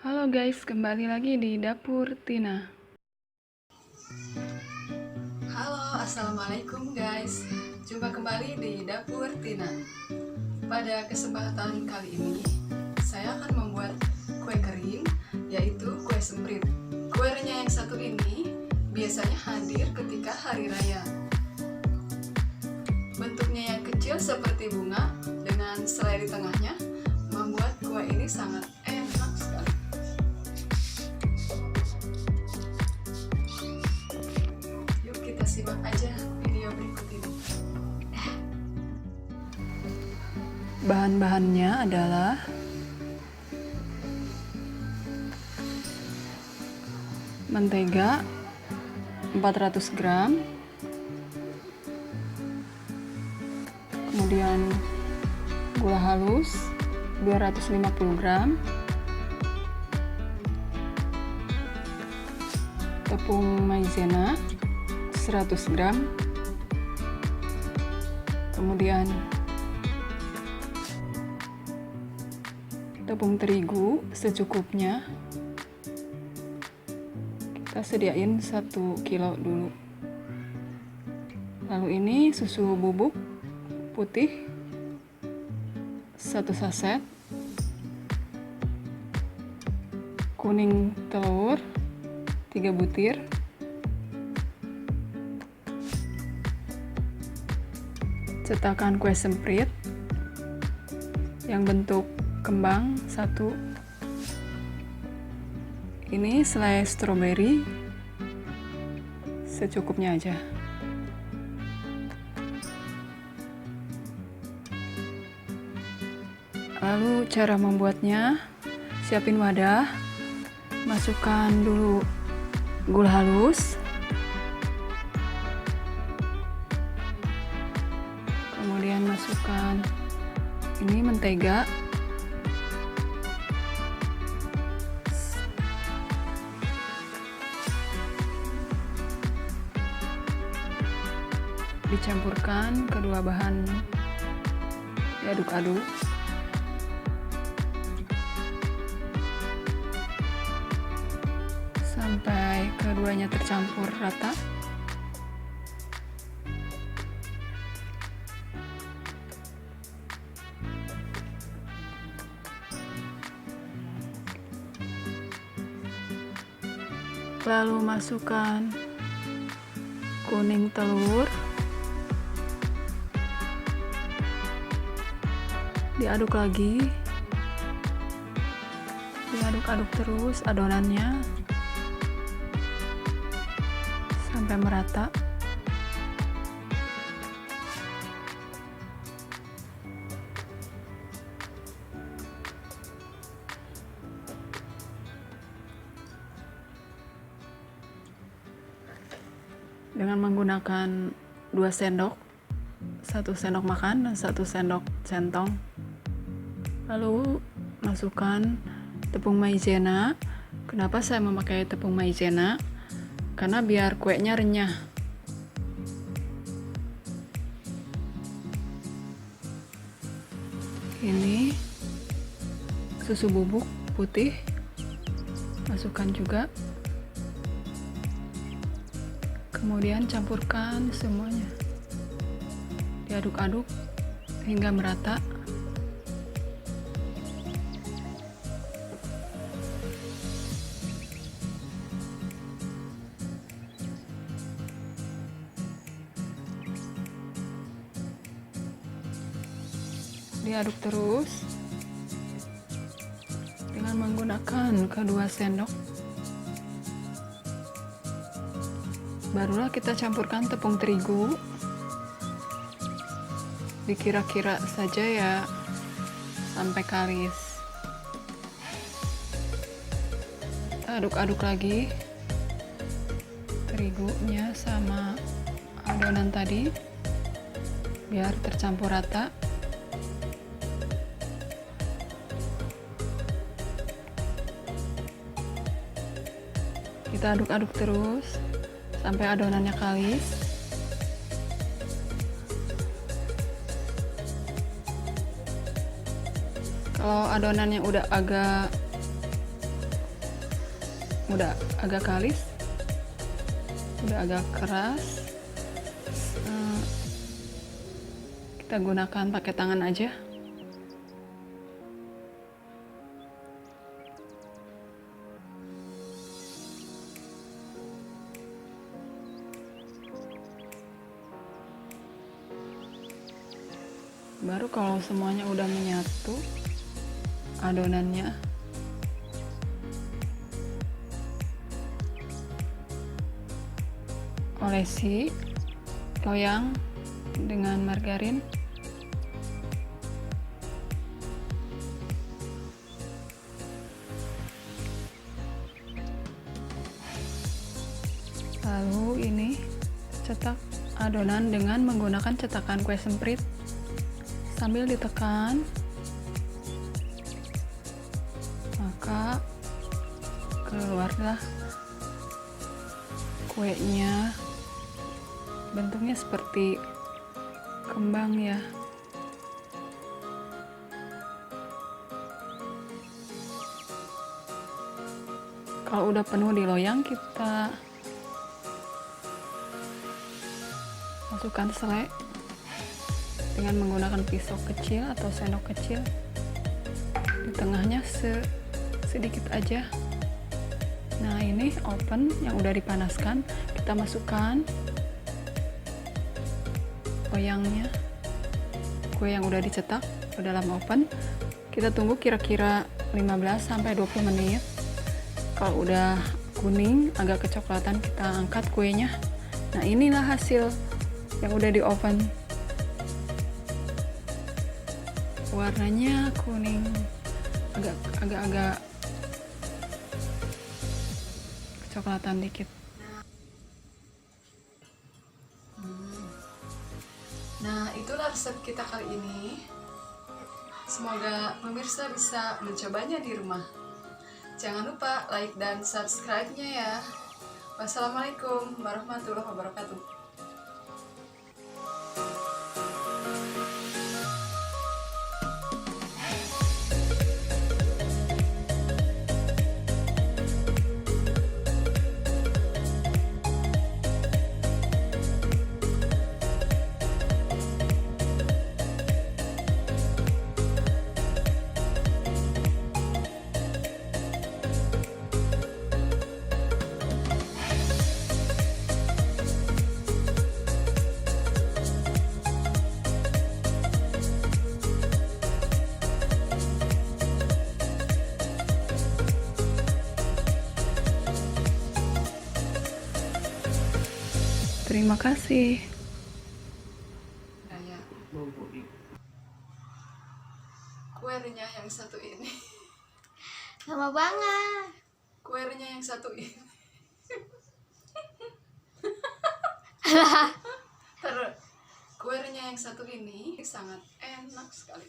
Halo guys, kembali lagi di Dapur Tina. Halo, assalamualaikum guys. Jumpa kembali di Dapur Tina. Pada kesempatan kali ini, saya akan membuat kue kering, yaitu kue semprit. Kue renyah yang satu ini biasanya hadir ketika hari raya. Bentuknya yang kecil seperti bunga dengan selai di tengahnya membuat kue ini sangat enak sekali. Yuk kita simak aja video berikut ini. Bahan-bahannya adalah mentega 400 gram, kemudian gula halus 250 gram, tepung maizena 100 gram, kemudian tepung terigu secukupnya. Kita sediain 1 kilo dulu. Lalu ini susu bubuk putih 1 saset, kuning telur 3 butir, cetakan kue semprit yang bentuk kembang 1, ini selai stroberi secukupnya aja. Lalu cara membuatnya, siapin wadah, masukkan dulu gula halus, kemudian masukkan ini mentega, dicampurkan kedua bahan, diaduk-aduk sampai keduanya tercampur rata. Lalu masukkan kuning telur, diaduk lagi, diaduk-aduk terus adonannya sampai merata. Dengan menggunakan 2 sendok, 1 sendok makan dan 1 sendok centong. Lalu masukkan tepung maizena. Kenapa saya memakai tepung maizena? Karena biar kuenya renyah. Ini susu bubuk putih, masukkan juga. Kemudian campurkan semuanya, diaduk-aduk hingga merata. Diaduk terus dengan menggunakan kedua sendok. Barulah kita campurkan tepung terigu, dikira-kira saja ya sampai kalis. Aduk-aduk lagi terigunya sama adonan tadi biar tercampur rata. Kita aduk-aduk terus sampai adonannya kalis. Kalau adonannya udah agak udah agak kalis, udah agak keras. Kita gunakan pakai tangan aja. Baru kalau semuanya udah menyatu adonannya, olesi, loyang dengan margarin. Lalu ini cetak adonan dengan menggunakan cetakan kue semprit sambil ditekan, maka keluarlah kuenya. Bentuknya seperti kembang ya. Kalau udah penuh di loyang, kita masukkan selai dengan menggunakan pisau kecil atau sendok kecil. Di tengahnya sedikit aja. Nah, ini oven yang udah dipanaskan, kita masukkan loyangnya, kue yang udah dicetak ke dalam oven. Kita tunggu kira-kira 15-20 menit. Kalau udah kuning, agak kecoklatan, kita angkat kuenya. Nah, inilah hasil yang udah di oven. Warnanya kuning, agak kecoklatan dikit. Nah, itulah resep kita kali ini. Semoga pemirsa bisa mencobanya di rumah. Jangan lupa like dan subscribe-nya ya. Wassalamualaikum warahmatullahi wabarakatuh. Terima kasih. Kayak kue renyah yang satu ini. Lama banget. Kue renyah yang satu ini. Terus kue renyah yang satu ini sangat enak sekali.